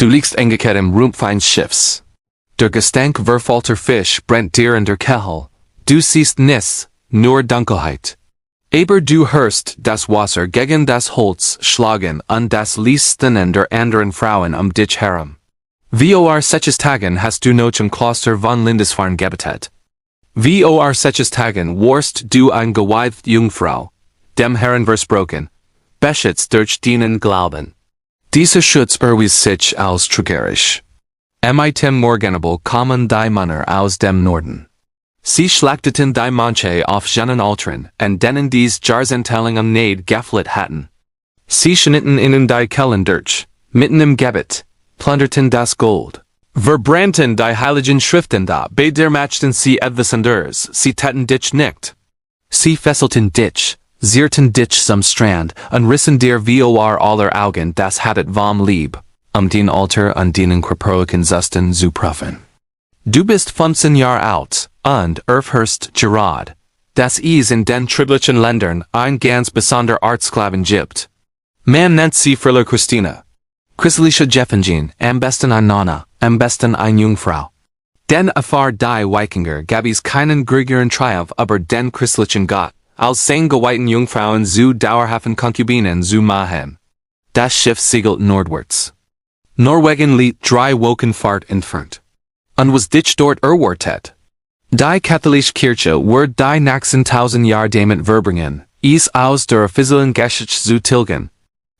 Du liegst eingekehrt im Rumpf eines Schiffs. Der Gestank verfalter Fisch brennt dir in der Kehl. Du siehst nichts, nur Dunkelheit. Aber du hörst das Wasser gegen das Holz schlagen und das Lispeln der anderen Frauen dich herum. Vor solches Tagen hast du noch im Kloster von Lindisfarne gebetet. Vor solches Tagen warst du ein geweihte Jungfrau, dem Herrn versprochen, beschützt durch deinen Glauben. Dieser Schutz erwies sich als trügerisch. Dem Morgenabel kamen die Männer aus dem Norden. Sie schlachteten die Manche auf jenen Altaren, und denen dies Jarzentelling am Neid geflit hatten. Sie schnitten ihnen die Kellen durch, mitten im Gebet, plunderten das Gold. Verbrannten die heiligen Schriften da, bei der machten sie etwas anders, sie taten dich nicht. Sie fesselten dich, zierten dich zum Strand, und rissen dir vor aller Augen das hattet vom Lieb, den Alter und denen korporlichen Zusten zu prüfen. Du bist 15 Jahre alt, und erfährst gerade, dass es in den triblichen Ländern ein ganz besonder Art Sklaven gibt. Man nennt sie Friller Christina. Christliche Jeffenjean, am besten ein Nonna, am besten ein Jungfrau. Den erfahr die Wikinger gab es keinen größeren Triumph über den christlichen Gott, als seine geweihten Jungfrauen zu dauerhaften Konkubinen zu machen. Das Schiff segelt nordwärts. Norwegen liegt 3 Wochen Fahrt entfernt. Und was dich dort erwartet? Die katholische Kirche wird die nächsten 1000 Jahre damit verbringen, es aus der offiziellen Geschichte zu tilgen.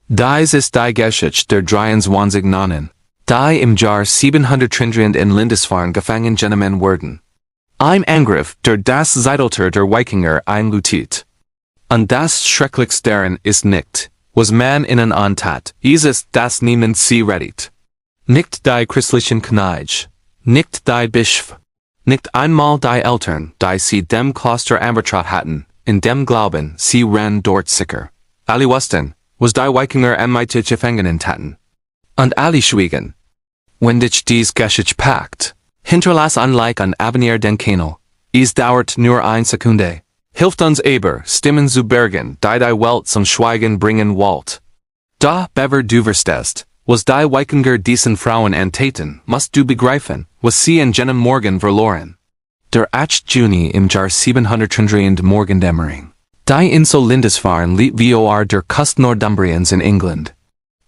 Dies ist die Geschichte der 23 Nonnen, die im Jahr 733 in Lindisfarne gefangen genommen wurden. Ein Angriff der das Zeitalter der Wikinger einläutet. Und das Schrecklichste daran ist nicht, was man ihnen antat, es ist, dass niemand sie rettet. Nicht die christlichen Könige, nicht die Bischof, nicht einmal die Eltern, die sie dem Kloster anvertraut hatten, in dem Glauben, sie ran dort sicher. Alle wussten, was die Wikinger mit Gefangenen taten. Und alle schwiegen. Wenn dich dies Geschichte packt, hinterlass unlike an Abonnier den Kanal. Es dauert nur eine Sekunde. Hilft uns aber, Stimmen zu bergen, die Welt zum Schweigen bringen wollt. Da bever du verstehst, was die Wikinger diesen Frauen antaten, musst du begreifen, was sie in jenem Morgen verloren. Der 8. Juni im Jahr 733 Morgendämmering. Die Insel Lindisfarne liegt vor der Küste Nordumbriens in England.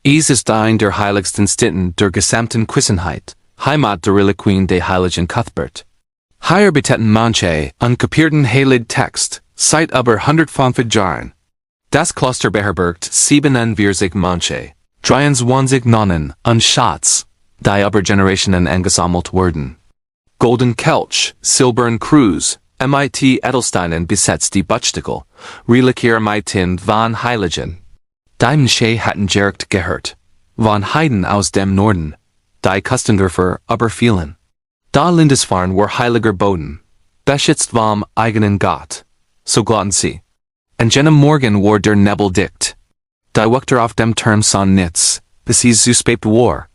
Es ist ein der heiligsten Städten der gesamten Christenheit, Heimat der Reliquien des heiligen Cuthbert. Hier beteten manche unkopierten Heilig Text, seit über 150 Jahren. Das Kloster beherbergt 47 Manche, 23 Nonnen und Schatz, die über Generationen angesammelt wurden. Golden Kelch, silbern Kruz, mit Edelsteinen besetzt die Buchstickel, Reliquien von Heiligen. Die Mönche hatten Jagd gehört, von Heiden aus dem Norden, die Kustengürfer aber fielen. Da Lindisfarne war heiliger Boden, beschützt vom eigenen Gott, so glaubten sie. An jenem Morgen war der Nebel dicht. Die Wächter auf dem Turm sahen nichts, bis es suspekt war.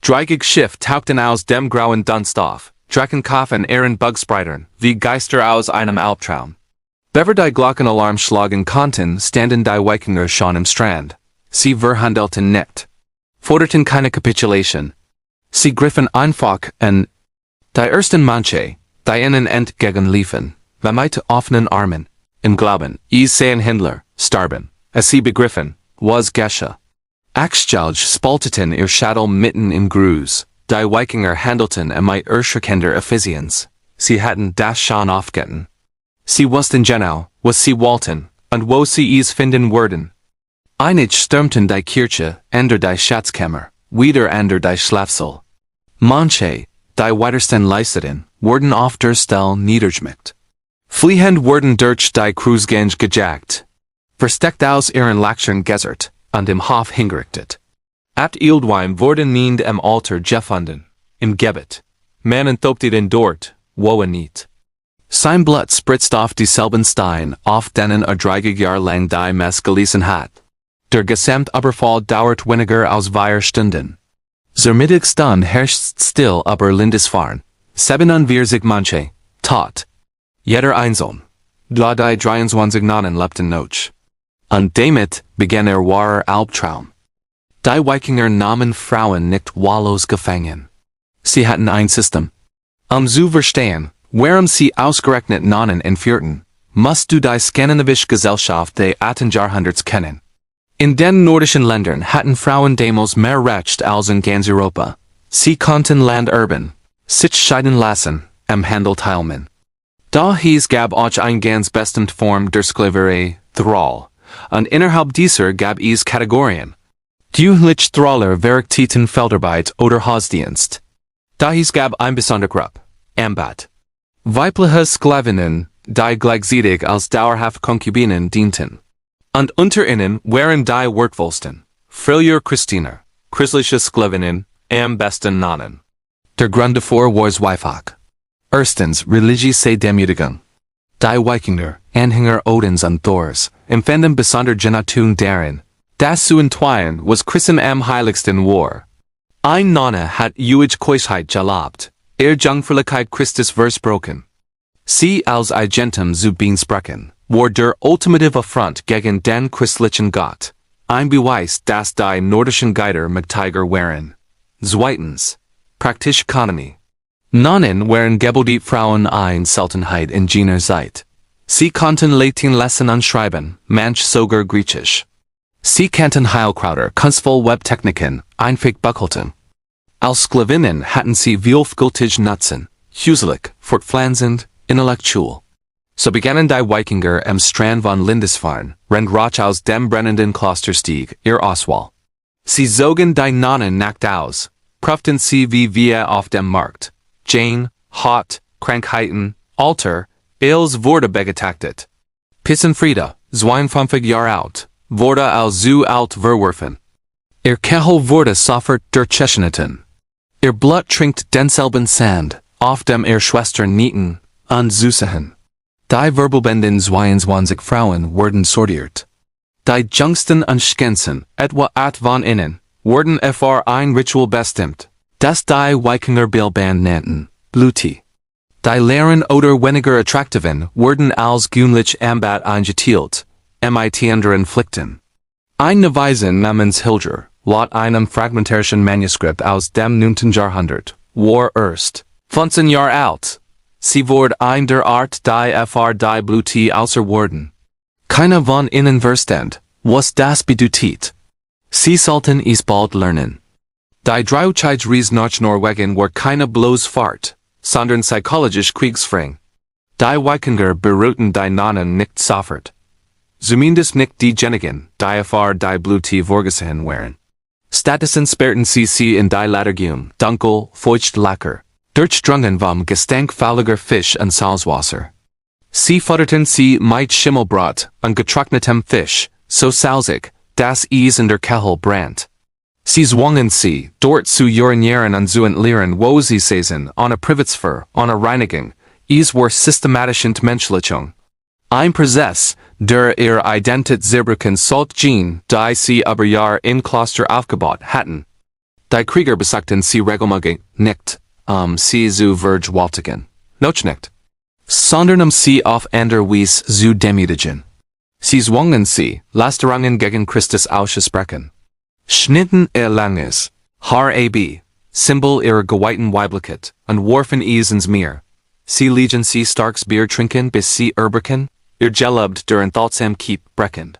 Dreigig Schiff tauchten aus dem grauen Dunst auf, Drachenkopf und ihren Bugspreitern, wie Geister aus einem Albtraum. Bever die Glockenalarm schlagen konnten, standen die Wikinger schon im Strand. Sie verhandelten nicht. Forderten keine Kapitulation. Sie griffen einfach an. Die ersten Manche, die ihnen entgegenliefen, mit offenen Armen, im Glauben, es seien Händler, starben, als sie begriffen, was geschah. Axtjalge spalteten ihr Schädel mitten im Gruß, die Wikinger handelten mit erschreckender Effizienz, sie hatten das schon aufgetan. Sie wussten genau, was sie wollten, und wo sie es finden würden. Einige stürmten die Kirche, ander die Schatzkammer, wieder ander die Schlafsaal. Manche, die weitersten leisteten, wurden auf der Stelle niedergeschmeckt. Fliehend wurden durch die Kreuzgänge gejagt. Versteckt aus ihren Lachern gessert, und im Hof hingerichtet. Abt Ildweim wurden niend am Altar gefunden, im Gebet. Man enthauptet ihn dort, wo nicht. Sein Blut spritzt auf dieselben Steine, auf denen dreigig Jahr lang die Mess gelesen hat. Der Gesamtüberfall dauert weniger als 4 Stunden. Zur Mittagsstunde herrscht still über Lindisfarne, 47 Manche, tot. Jeder einzeln. Da die 23 Nonnen lebten noch. Und damit begann wahrer Albtraum. Die Wikinger nahmen Frauen nicht wahllos gefangen. Sie hatten ein System. Zu verstehen, warum sie ausgerechnet Nonnen entführten, musst du die skandinavische Gesellschaft des 18. Jahrhunderts kennen. In den nordischen Ländern hatten Frauen damals mehr Recht als in ganz Europa. Sie konnten Land erben, sich scheiden lassen, Handel teilnehmen. Daher gab auch eine ganz bestimmte Form der Sklaverei, Thrall, und innerhalb dieser gab es Kategorien. Duhlich Thraller verrichteten Feldarbeit oder Hausdienst. Daher gab eine besondere Gruppe, Ambat. Weibliche Sklavinnen, die gleichzeitig als dauerhafte Konkubinen dienten. Und unter ihnen waren die wertvollsten, Fräulein Christiner, christliche Sklavinnen, am besten Nonnen. Der Grund dafür war zweifach. Erstens religiöse Demütigung. Die Wikinger, Anhänger Odins und Thors, empfanden besondere Genugtuung darin, dass zu entweihen, was Christen am heiligsten war. Ein Nonne hat ewige Keuschheit gelebt, Jungfräulichkeit Christus versprochen. Sie als Eigentum zu sprechen, war der ultimative Affront gegen den christlichen Gott, ein Beweis, dass die nordischen Geister Mächtiger waren. Zweitens, praktische Ökonomie. Nonnen waren gebildete Frauen eine Seltenheit in jener Zeit. Sie konnten Latin lesen und schreiben, manch sogar Griechisch. Sie kannten Heilkräuter, kunstvoll Webtechniken, einfach buckelten. Als Sklavinnen hatten sie vielfältig Nutzen, huselig, fortpflanzend, intellektuell. So begannen die Wikinger am Strand von Lindisfarne, rend Roch aus dem brennenden Klosterstieg, ihr Auswahl. Sie zogen die Nonnen nackt aus, prüften sie wie wir auf dem Markt. Jane, Hot, Krankheiten, Alter, Ils wurde begetaktet. Pissenfriede, 52 Jahre alt, wurde als zu alt verworfen. Ihr Kehel wurde sofort durchschnitten. Ihr Blut trinkt denselben Sand, auf dem ihr Schwestern nieten, und süßehen. Die Verbelbenden 22 Frauen wurden sortiert. Die jüngsten und schönsten, etwa 8 von ihnen, wurden für ein Ritual bestimmt, das die Wikinger Billband nannten, Bluti. Die leeren oder weniger attraktiven wurden als gewöhnlich Ambat eingeteilt, mit anderen Pflichten. Ein Weisen namens Hilger, laut einem fragmentarischen Manuskript aus dem 9. Jahrhundert, war erst 15 Jahre alt. Sie wurde ein der Art die die Bluti außer worden. Keiner von ihnen verstand, was das bedeutet. Sie sollten es bald lernen. Die Drauchheit Ries nach Norwegen war keine bloß Fahrt, sondern psychologisch Kriegsfring. Die Wikinger beruhten die Nonnen nicht sofort. Zumindest nicht diejenigen, die Bluti vorgesehen waren. Stattdessen sperrten sie in die Latergum, dunkel, feucht Lacker, durchdrungen vom Gestank fauliger Fisch und Salzwasser. Sie futterten sie mit Schimmelbrot und getrocknetem Fisch, so salzig, dass es in der Kehel brannt. Sie zwangen sie, dort zu urinieren und zu entleeren, wo sie saßen, ohne Privatsphäre, ohne Reinigung, es war systematische Entmenschlichung. Ein Prozess, der ihr Identität zerbrechen sollte, die sie aber Jahr in Kloster aufgebaut hatten. Die Krieger besagten sie regelmäßig nicht, sie zu vergewaltigen. Noch nicht. Sondern sie auf andere Weise zu demütigen. Sie zwangen sie, Lästerungen gegen Christus auszusprechen. Schnitten ihr langes Haar, Symbol ihrer geweihten Weiblichkeit, und warfen es ins Meer. Sie ließen sie starks Bier trinken, bis sie erbrechen, ihr Gelebt der enthaltsam Kiep brechend.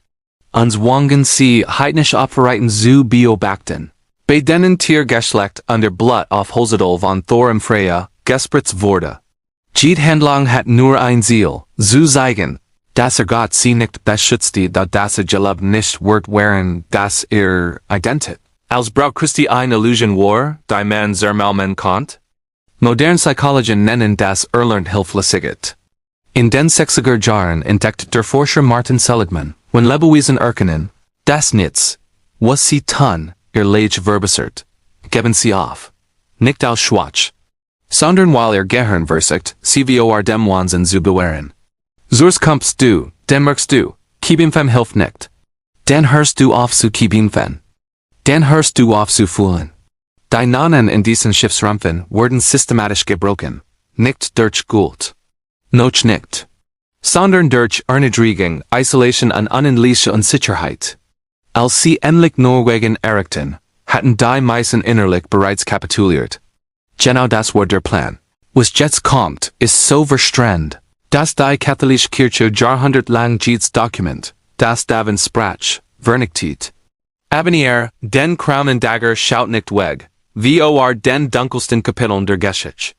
Und zwangen sie heidnisch Opfereiten zu beobachten. Bei denen Tiergeschlecht und der Blut auf Hosedol von Thor und Freya, gespritzt wurde. Jede Handlung hat nur ein Ziel, zu zeigen, dass Gott sie nicht beschützte, da das Gelebt nicht wird waren, dass Identität als Braut Christi eine Illusion war, die man zermalmen konnte. Moderne Psychologien nennen das erlernt Hilflosigkeit. In den 60er Jahren entdeckte der Forscher Martin Seligman, wenn Lebewesen erkennen, das nichts, was sie tun, ihr Leid verbessert, geben sie auf. Nicht aus Schwach. Sondern weil Gehirn versiegt, sie vor dem Wahnsinn zu bewahren. Zurs kommst du, den merkst du, Kiebimfem hilft nicht. Den hörst du auf zu Kiebimfen. Den hörst du auf zu fühlen. Die Nonnen in diesen Schiffsrumpfen wurden systematisch gebrochen, nicht durch Guld. Noch nicht. Sondern durch Erniedrigung, Isolation und Unendliche Unsicherheit. als sie endlich Norwegen errichten, hatten die meisten innerlich bereits kapituliert. Genau das war der Plan. Was jetzt kommt, ist so verstrand, dass die katholische Kirche jahrhundertlang jedes Dokument, das daven sprach, vernichtet. Abonnier, den Crown und Dagger schaut nicht weg, vor den dunkelsten Kapiteln der Geschichte.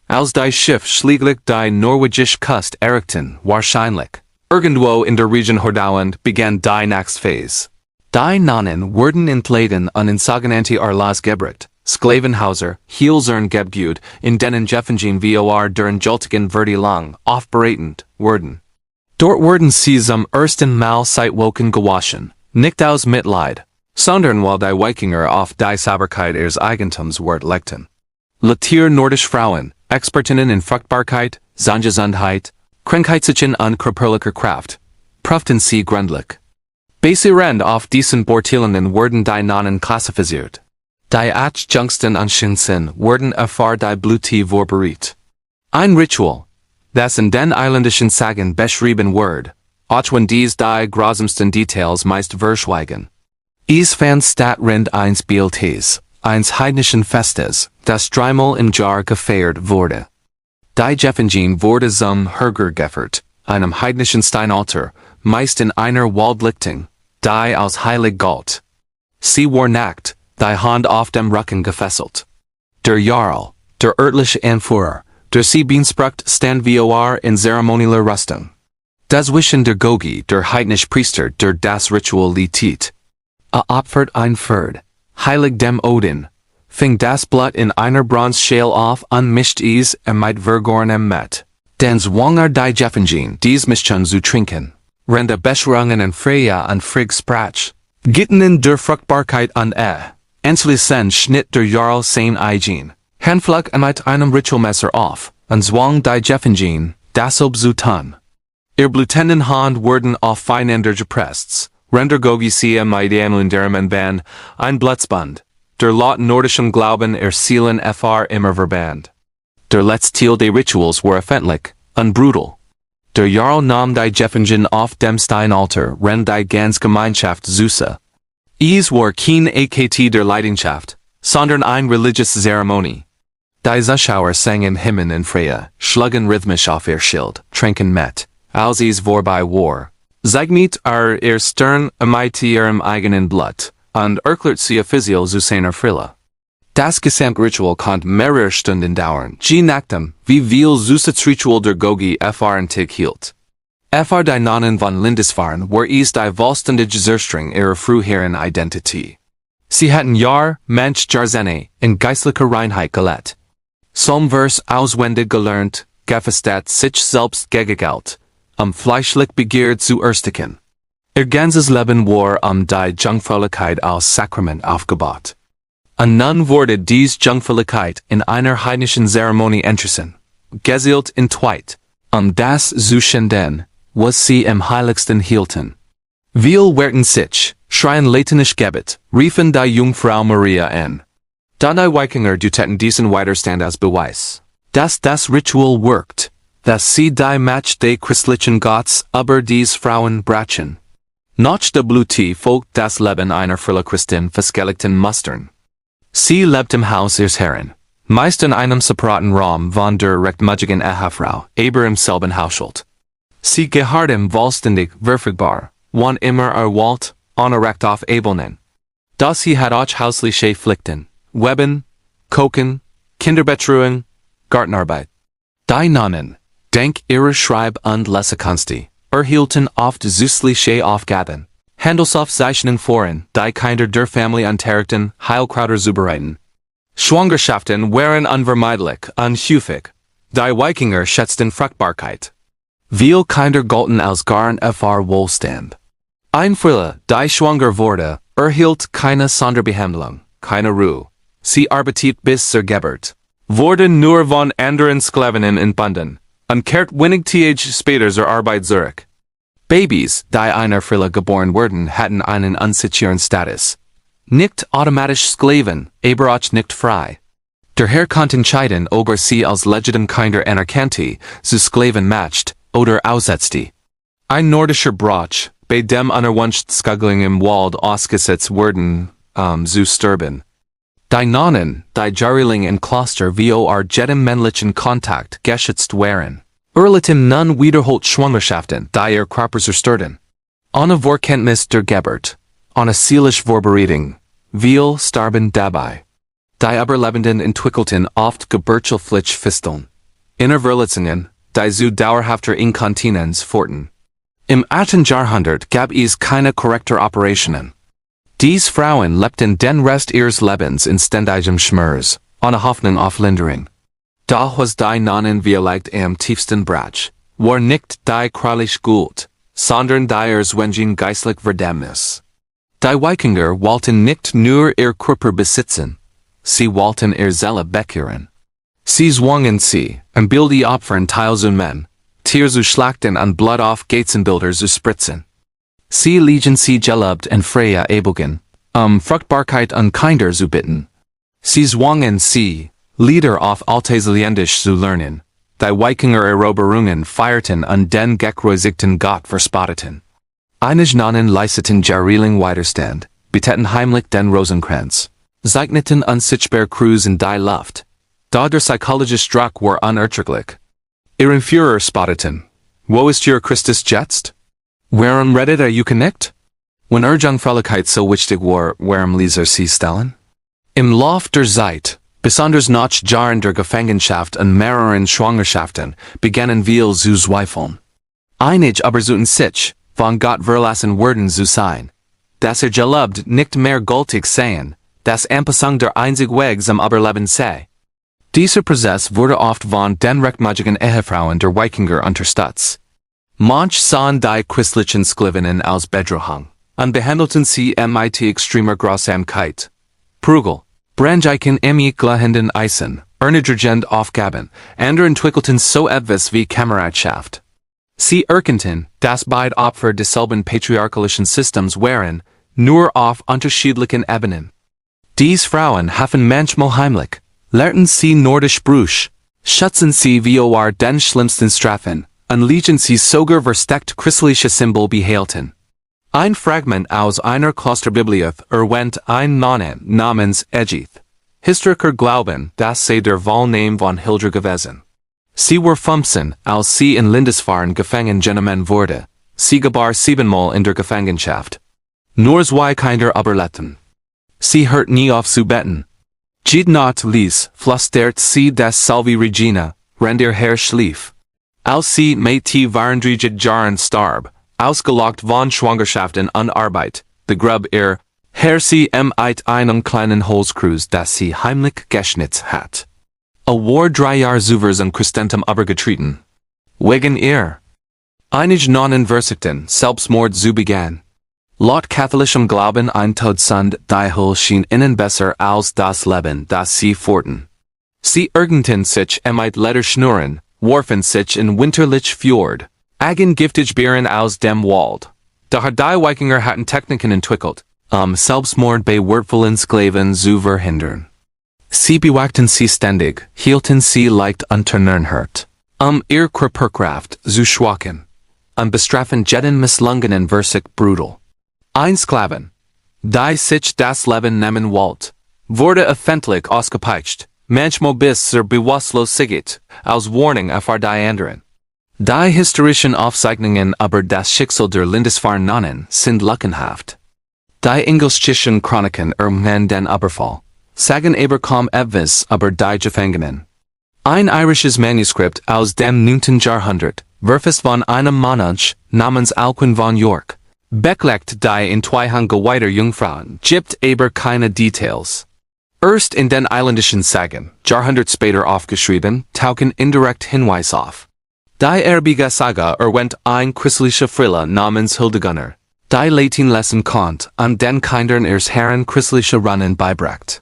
Als die Schiff schließlich die norwegische Kust errichten, wahrscheinlich, irgendwo in der Region Hordaland begann die nächste Phase. Die Nonnen wurden entladen und in sogenannte Arlas gebracht, Sklavenhauser, Hielsern gebgut, in denen Jeffengen vor deren Joltigen Verdi lang, aufbereitend, wurden. Dort wurden sie zum ersten Mal seit Woken gewaschen, nicht aus Mitleid, sondern weil die Wikinger auf die Sauberkeit ihres Eigentums Wert legten. Latier nordische Frauen, Expertinnen in Fruchtbarkeit, Sangesundheit, Krankheitssichen und körperlicher Kraft, prüften sie gründlich. Basierend auf diesen Beurteilungen wurden die Nonnen klassifiziert. Die Adjunkten und Schinsen wurden die Bluti vorbereitet. Ein Ritual, das in den isländischen Sagen beschrieben wird, auch wenn dies die grausamsten Details meist verschweigen. Es fand statt eines Bieltes, eines heidnischen Festes, das dreimal im Jahr gefeiert wurde. Die Jeffengen wurde zum Herger gefeiert, einem heidnischen Steinaltar, meist in einer Waldlichtung, die als heilig galt. Sie war nackt, die Hand auf dem Rücken gefesselt. Der Jarl, der örtliche Anführer, der sie beansprucht stand vor in zeremonieller Rüstung. Dazwischen der Gogi, der heidnische Priester, der das Ritual leitet. Opfert ein Pferd, heilig dem Odin, fing das Blut in einer Bronzeschale auf und mischt es mit vergorenem Met. Dann zwang die Jeffengen, dies Mischung zu trinken. Rende Beschwörungen und Freya und Frigg sprach. Gittenen der Fruchtbarkeit und Anschließend schnitt der Jarl sein Eigen, Handflag mit einem Ritualmesser auf, und zwang die Jeffengen, dasselbe zu tun. Ihr blutenden Hand wurden auf Feinander gepresst, render Gogi sie mit derem en Ban, ein Blutsband, der laut nordischem Glauben Seelen immer verband. Der letzte Teil des Rituals war öffentlich und brutal. Der Jarl nahm die Jeffengen auf dem Steinaltar, rend die ganze Gemeinschaft Zusa. Es war kein Akt der Leidenschaft, sondern eine religiöse Zeremonie. Die Zuschauer sangen Hymnen in Freya, schlugen rhythmisch auf ihr Schild, tranken met, als es vorbei war. Zeigt ihr Stern mit ihrem eigenen Blut, und erklärt sie offiziell zu seiner Frille. Das Gesamtritual konnte mehrere Stunden dauern, je nachdem, wie viel Zusatz Ritual der Gogi erfahren hielt. Die Nonnen von Lindisfarne war es die vollständige Zerstörung ihrer früheren Identität. Sie hatten Jahr, Mensch, Jahrzehnte in geistlicher Reinheit gelebt. Psalmvers auswendig gelernt, gefestet sich selbst gegegelt, fleischlich Begierde zu ersticken. Ihr ganzes Leben war die Jungfräulichkeit als Sakrament aufgebaut. Und nun wurde dies Jungfräulichkeit in einer heidnischen Zeremonie entrissen, geseelt in Tweit, das zu schänden, was sie im Heiligsten hielten. Viel wehrten sich, schreien latinisch gebet, riefen die Jungfrau Maria an. Da die Wikinger duteten diesen Widerstand als Beweis, dass das Ritual wirkt, dass sie die Match des christlichen Gottes über dies Frauen brachen. Nach der Bluti folgt das Leben einer Frille Christin festgelegten Mustern. Sie lebt im Haus ihres Herren, meist in einem separaten Raum von der rechtmäßigen Ehefrau, aber im selben Haushalt. Sie geharrt im vollständig verfügbar, wann immer wollt, ohne Recht auf Ebenen. Das sie hat auch hausliche Pflichten, Weben, Kochen, Kinderbetreuung, Gartenarbeit. Die Nonnen, dank ihrer Schreib- und Lesekunst, erhielten oft süßliche Aufgaben, Handelsaufzeichnungen voran, die Kinder der Familie unterrichten, Heilkräuter zubereiten. Schwangerschaften waren unvermeidlich und häufig. Die Wikinger schätzten Fruchtbarkeit. Viel Kinder galten als Garen Wohlstand. Ein Frille, die schwanger wurde, erhielt keine Sonderbehandlung, keine Ruhe. Sie arbeitet bis zur Geburt. Wurde nur von anderen Sklavinnen entbunden, und kehrt wenig Tage später zur Arbeit zurück. Babys, die einer Frille geboren wurden, hatten einen unsicheren Status. Nicht automatisch Sklaven, aber auch nicht frei. Der Herr konnte entscheiden, ob sie als legitim Kinder anerkannte, zu Sklaven matcht, oder aussetzte. Ein nordischer Brauch, bei dem unerwünscht Skuggling im Wald ausgesetzt wurden, zu sterben. Die Nonnen, die Jahrelang in Kloster vor jedem männlichen Kontakt geschützt waren. Erlitten nun wiederholt Schwangerschaften, die Körper zerstörten. Ohne Vorkenntnis der Geburt, ohne seelische Vorbereitung, viel starben dabei. Die Überlebenden entwickelten oft geburtliche Fisteln. Innerverletzungen, die zu dauerhafter Inkontinenz führten. Im 18. Jahrhundert gab es keine korrekte Operationen. Diese Frauen lebten den Rest ihres Lebens in ständigem Schmerz, ohne Hoffnung auf Linderung. Da was die Nonnen vielleicht am tiefsten brach, war nicht die krallig Gut, sondern die erzwungen geistlich Verdammnis. Die Wikinger wollten nicht nur ihr Körper besitzen, sie wollten ihr Seele bekehren. Sie zwangen sie, ein Bild opfern Teil zu men, Tier zu schlachten und Blut auf Götzenbilder zu spritzen. Sie liegen sie gelebt und freie Ebengen, Fruchtbarkeit und Kinder zu bitten. Sie zwangen sie, Lieder auf Altaisländisch zu lernen, die Wikinger Eroberungen feierten und den gekreuzigten Gott verspotteten. Einige Nonnen leisteten jahrelang Widerstand, betäten heimlich den Rosenkranz, zeichneten unsichtbar Kreuz in die Luft, da der psychologische Druck war unerträglich. Ihren Führer spotteten, wo ist ihr Christus jetzt? Warum redet nicht? Wenn Jungfräulichkeit so wichtig war, warum ließ sie stellen? Im Lauf der Zeit, besonders nach Jahren der Gefangenschaft und mehreren Schwangerschaften, begannen wir zu zweifeln. Einige aber sollten sich, von Gott verlassen worden zu sein, dass gelebt nicht mehr gültig seien, dass Anpassung der einzige Weg zum Überleben sei. Dieser Prozess wurde oft von den rechtmäßigen Ehefrauen der Wikinger unterstützt. Manch sahen die christlichen Sklavinnen als Bedrohung, und behandelten sie mit extremer Grausamkeit. Prügel, Brandeichen gleichenden Eisen, erniedrigend Aufgaben, andere entwickelten so etwas wie Kameradschaft. Sie erkannten, dass beide Opfer desselben patriarchalischen Systems waren, nur auf unterschiedlichen Ebenen. Diese Frauen hafen manchmal heimlich, lehrten sie nordisch Bruch, schützen sie vor den schlimmsten Strafen, und ließen sie sogar versteckt christliche Symbol behalten. Ein Fragment aus einer Klosterbibliothek erwähnt ein Nonne namens Edith. Historiker glauben, dass sie der Wahlname von Hilda gewesen. Sie war 15, als sie in Lindisfarne gefangen genommen wurde. Sie gebar 7-mal in der Gefangenschaft. Nur 2 Kinder überlebten. Sie hört nie auf zu beten. Jede Nacht ließ, flüstert sie das Salve Regina, wenn ihr Herr schlief. Als sie mit 34 Jahren starb, ausgelockt von Schwangerschaften und Arbeit, begrub ihr Herr sie mit einem kleinen Holzkreuz, das sie heimlich geschnitzt hat. War 3 Jahre zuvor zum Christentum übergetreten. Wegen ihr. Einige Nonnen versuchten, Selbstmord zu begehen. Laut katholischem Glauben ein Todsund die Hölle schien ihnen besser als das Leben, das sie führten. Sie ärgerten sich mit Lederschnüren, warfen sich in winterlich Fjord, agen giftig Beeren aus dem Wald. Daher die Wikinger hatten Techniken entwickelt, Selbstmord bei wertvollen Sklaven zu verhindern. Sie bewachten sie ständig, hielten sie leicht unternernhört, ihr Körperkraft zu schwachen, und bestrafen jeden misslungenen Versig brutal. Ein Sklaven, die sich das Leben nehmen wollte, wurde öffentlich ausgepeitscht, manchmal bis zur Bewusstlosigkeit, als Warnung für die anderen. Die historischen Aufzeichnungen über das Schicksal der Lindisfarne Nonnen sind lückenhaft. Die englischischen Chroniken erwähnen den Überfall, sagen aber kaum etwas über die Gefangenen. Ein irisches Manuskript aus dem 9. Jahrhundert, verfasst von einem Mönch namens Alcuin von York, beklagt die Entweihung geweihter Jungfrauen, gibt aber keine Details. Erst in den isländischen Sagen, Jahrhundert später aufgeschrieben, tauchen indirekt Hinweise auf. Die erbige Saga erwähnt ein christlicher Frille namens Hildegunnar, die Latin lesen konnte und den Kindern ihres Herren christliche Runnen beibracht.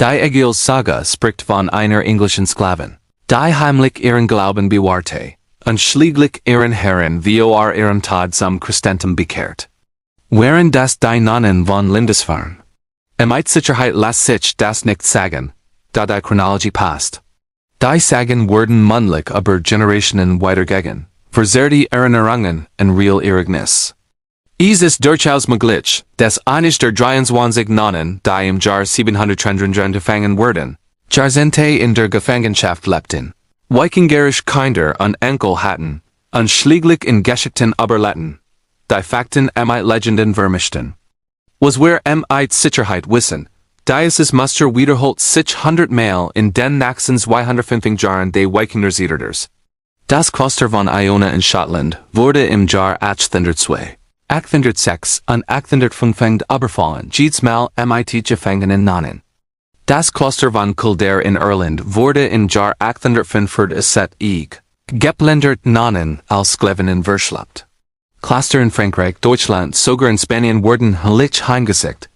Die Egils Saga spricht von einer englischen Sklavin, die heimlich ihren Glauben bewahrte, und schließlich ihren Herren vor ihrem Tod zum Christentum bekehrt. Wären das die Nonnen von Lindisfarne? Mit Sicherheit lässt sich das nicht sagen, da die Chronologie passt. Die Sagen wurden mündlich über Generationen weitergegeben, verzerrte Erinnerungen und real Ereignisse. Ist durchaus möglich, dass eines der 23 Nonnen, die im Jahr 733 gefangen wurden, Jahrzehnte in der Gefangenschaft lebten, wikingerisch Kinder und Enkel hatten, und schließlich in Geschichten überlebten, die Fakten Legenden vermischten. Was wir Sicherheit wissen, dieses Muster wiederholt sich 100-mal in den nächsten 250 Jahren des Wikingerzeiters. Das Kloster von Iona in Schottland wurde im Jahr 1802, 1806 und 1815 überfallen, jedes-mal mit Gefangenen Nonnen. Das Kloster von Kildare in Irland wurde im Jahr 1845 geplündert Nonnen als Sklavinnen verschleppt. Kloster in Frankreich, Deutschland, sogar in Spanien wurden heilig heimgesucht.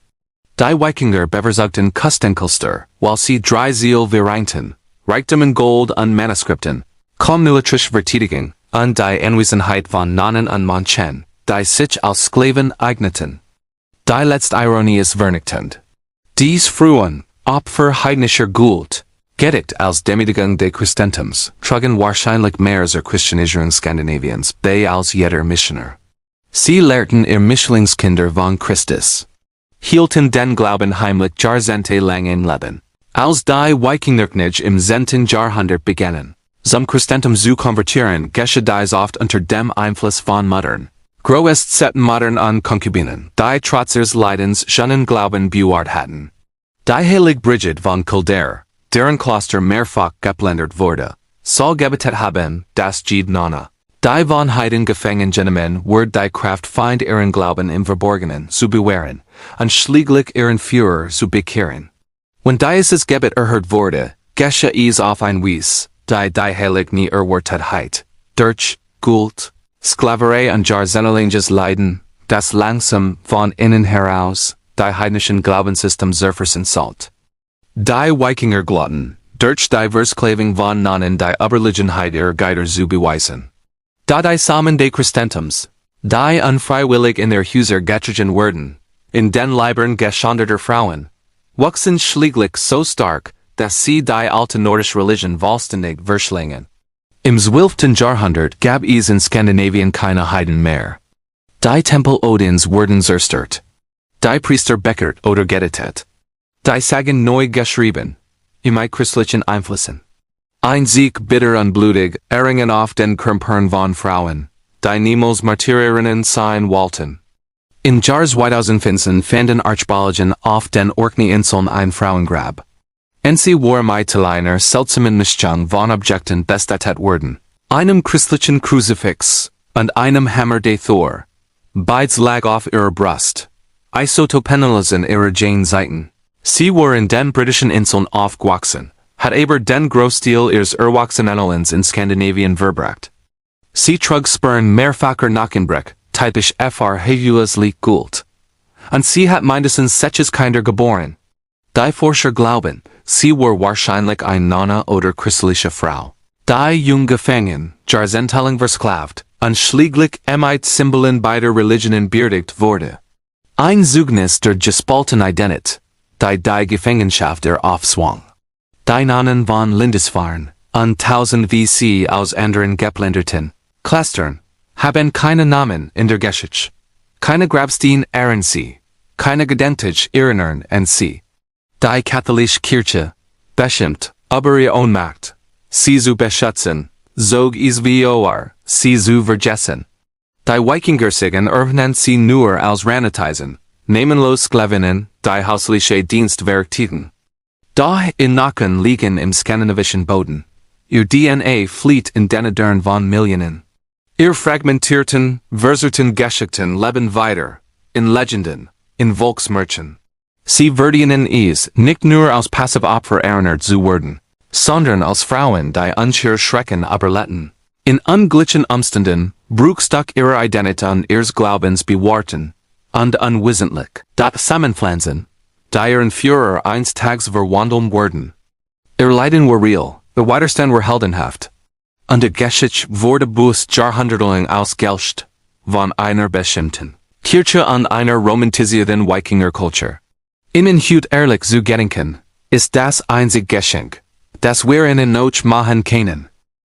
Die Wikinger bevorzugten Kustenkloster, weil sie drei Ziel vereinten, Reichtum in Gold und Manuskripten, kommunistische Verteidigung, und die Anwesenheit von Nonnen und Mönchen, die sich als Sklaven eigneten. Die letzte Ironie ist vernichtend. Dies frühen Opfer heidnischer Guld, gedeckt als Demütigung des Christentums, trugen wahrscheinlich mehr zur Christianisierung Skandinaviens bei als jeder Missionar. Sie lehrten ihr Mischlingskinder von Christus, hielten den Glauben heimlich Jahrzehnte lang in Leben. Als die Wikingerkriege im 10. Jahrhundert begannen, zum Christentum zu konvertieren, geschah dies oft unter dem Einfluss von modern, großzügigen Modern und Konkubinen, die trotz ihres Leidens schon Glauben bewahrt hatten. Die Heilige Brigid von Kildare, deren Kloster mehrfach geplündert wurde, soll gebetet haben, dass jede Nonne, die von Heiden gefangen genommen wurde, die Kraft find ihren Glauben im Verborgenen zu bewahren, und schließlich ihren Führer zu bekehren. Wenn dieses Gebet erhört wurde, geschah es auf ein Wies, die Heilig nie erwartet, durch Guld, Sklaverei und jahrzehntelanges Leiden, das langsam von innen heraus, die heidnischen Glaubenssystem zerfressen sollt. Die Wikinger glotten, durch die Versklaving von Nonnen die Überlegenheit ihrer Geider zu beweisen. Da die Samen des Christentums, die unfreiwillig in der Häuser getragen wurden, in den Leibern geschändeter Frauen, wuchsen schließlich so stark, dass sie die alte nordische Religion vollständig verschlingen. Im 12. Jahrhundert gab es in Skandinavien keine Heiden mehr. Die Tempel Odins wurden zerstört. Die Priester beckert oder getötet. Die Sagen neu geschrieben, mit christlichen Einflüssen. Ein Sieg bitter und blutig, erringen auf den Körpern von Frauen, die niemals Martyrinnen sein wollten. Im Jahr 2015 fanden Archäologen auf den Orkney-Inseln ein Frauengrab. Sie war mit einer seltsamen Mischung von Objekten bestattet worden, einem christlichen Kruzifix und einem Hammer de Thor. Beides lag auf ihrer Brust. Isotopenelsen ihrer Jane Seiten. Sie war in den britischen Inseln aufgewachsen, hat aber den Großteil ihres Erwachsenenlebens in Skandinavien verbracht. Sie trug Spuren mehrfacher Nackenbrech, typisch verheuerlich Guld. Und sie hat mindestens 6 Kinder geboren. Die Forscher glauben, sie war wahrscheinlich eine Nonne oder christliche Frau. Die jung Gefangenen, jahrzehntelang versklavt, und schließlich mit Symbolen beider Religionen beerdigt wurde. Ein Zeugnis der gespaltenen Identität, die Gefangenschaft aufzwang. Die Nonnen von Lindisfarne, und 1000 VC aus anderen geplünderten Klostern, haben keine Namen in der Geschichte. Keine Grabsteine ehren sie, keine Gedenktage erinnern an sie. Die katholische Kirche, bestimmt, über ihre Ohnmacht, sie zu beschützen, zog es vor, sie zu vergessen. Die Wikingersigen erwähnen sie nur als Ranitisen, namenlos Sklavinnen, die hausliche Dienst verrichteten. Da in Nacken liegen im skandinavischen Boden. Ihr DNA flieht in den Adern von Millionen. Ihr fragmentierten, verserten Geschichten leben weiter, in Legenden, in Volksmärchen. Sie verdienen es, nicht nur als Passivopfer erinnert zu werden, sondern als Frauen, die unser Schrecken überlebten. In ungleichen Umständen, Bruchstück ihrer Identität und ihres Glaubens bewahrten, und unwissentlich, das Zusammenpflanzen, die ihren Führer eines Tages verwandeln wurden. Ihr Leiden war real, der Widerstand war heldenhaft. Und die Geschichte wurde bis jahrhundertelang ausgelöscht, von einer bestimmten Kirche und einer romantisierten Wikingerkultur. Ihnen heute ehrlich zu gedenken, ist das einzige Geschenk, das wir ihnen noch machen können.